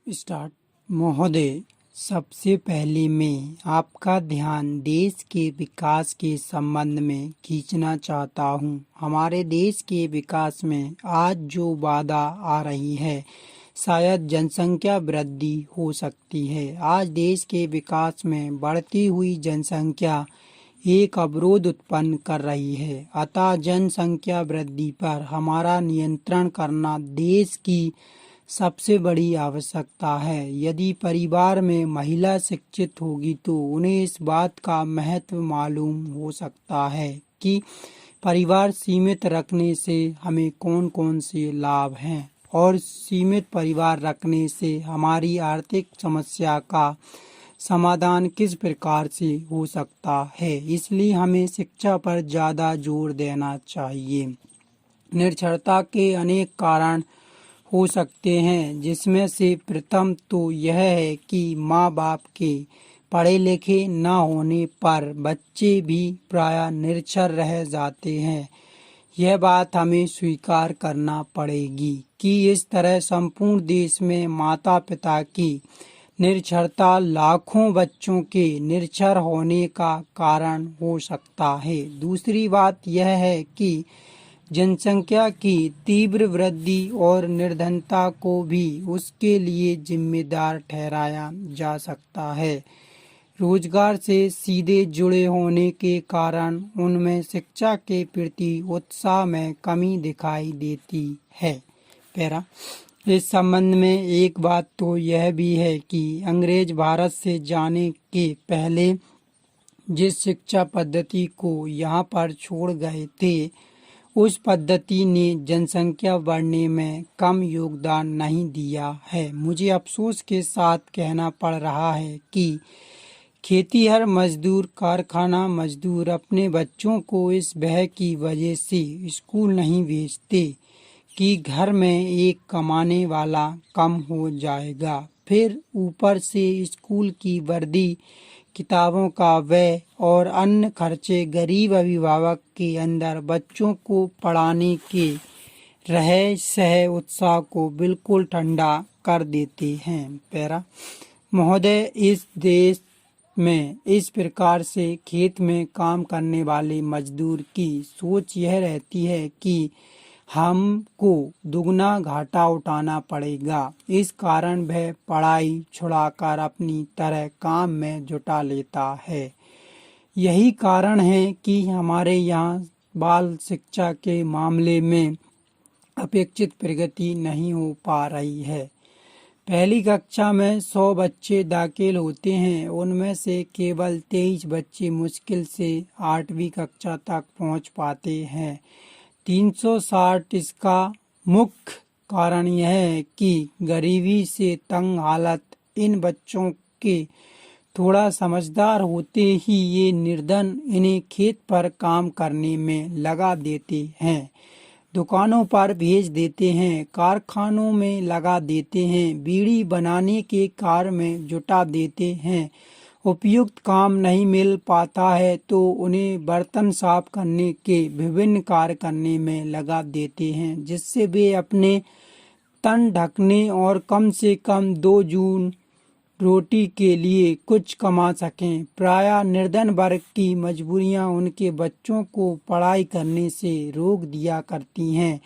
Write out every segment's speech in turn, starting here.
Start. महोदय, सबसे पहले मैं आपका ध्यान देश के विकास के संबंध में खींचना चाहता हूँ। हमारे देश के विकास में आज जो बाधा आ रही है, शायद जनसंख्या वृद्धि हो सकती है। आज देश के विकास में बढ़ती हुई जनसंख्या एक अवरोध उत्पन्न कर रही है। अतः जनसंख्या वृद्धि पर हमारा नियंत्रण करना देश की सबसे बड़ी आवश्यकता है। यदि परिवार में महिला शिक्षित होगी तो उन्हें इस बात का महत्व मालूम हो सकता है कि परिवार सीमित रखने से हमें कौन कौन से लाभ हैं और सीमित परिवार रखने से हमारी आर्थिक समस्या का समाधान किस प्रकार से हो सकता है। इसलिए हमें शिक्षा पर ज़्यादा जोर देना चाहिए। निरक्षरता के अनेक कारण हो सकते हैं, जिसमें से प्रथम तो यह है कि माँ बाप के पढ़े लिखे न होने पर बच्चे भी प्रायः निरक्षर रह जाते हैं। यह बात हमें स्वीकार करना पड़ेगी कि इस तरह संपूर्ण देश में माता पिता की निरक्षरता लाखों बच्चों के निरक्षर होने का कारण हो सकता है। दूसरी बात यह है कि जनसंख्या की तीव्र वृद्धि और निर्धनता को भी उसके लिए जिम्मेदार ठहराया जा सकता है। रोजगार से सीधे जुड़े होने के कारण उनमें शिक्षा के प्रति उत्साह में कमी दिखाई देती है। पैरा इस संबंध में एक बात तो यह भी है कि अंग्रेज भारत से जाने के पहले जिस शिक्षा पद्धति को यहाँ पर छोड़ गए थे, उस पद्धति ने जनसंख्या बढ़ने में कम योगदान नहीं दिया है। मुझे अफसोस के साथ कहना पड़ रहा है कि खेतीहर मजदूर, कारखाना मजदूर अपने बच्चों को इस भय की वजह से स्कूल नहीं भेजते कि घर में एक कमाने वाला कम हो जाएगा। फिर ऊपर से स्कूल की वर्दी, किताबों का व्यय और अन्य खर्चे गरीब अभिभावक के अंदर बच्चों को पढ़ाने के रह सह उत्साह को बिल्कुल ठंडा कर देते हैं। पैरा महोदय, इस देश में इस प्रकार से खेत में काम करने वाले मजदूर की सोच यह रहती है कि हमको दुगना घाटा उठाना पड़ेगा। इस कारण वह पढ़ाई छुड़ाकर अपनी तरह काम में जुटा लेता है। यही कारण है कि हमारे यहाँ बाल शिक्षा के मामले में अपेक्षित प्रगति नहीं हो पा रही है। पहली कक्षा में 100 बच्चे दाखिल होते हैं, उनमें से केवल 23 बच्चे मुश्किल से 8वीं कक्षा तक पहुँच पाते हैं। 360 इसका मुख्य कारण यह है कि गरीबी से तंग हालत इन बच्चों के थोड़ा समझदार होते ही ये निर्धन इन्हें खेत पर काम करने में लगा देते हैं, दुकानों पर भेज देते हैं, कारखानों में लगा देते हैं, बीड़ी बनाने के कार्य में जुटा देते हैं। उपयुक्त काम नहीं मिल पाता है तो उन्हें बर्तन साफ करने के विभिन्न कार्य करने में लगा देते हैं, जिससे वे अपने तन ढकने और कम से कम 2 जून रोटी के लिए कुछ कमा सकें। प्रायः निर्धन वर्ग की मजबूरियां उनके बच्चों को पढ़ाई करने से रोक दिया करती हैं।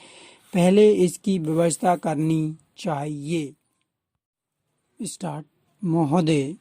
पहले इसकी व्यवस्था करनी चाहिए। स्टार्ट। महोदय,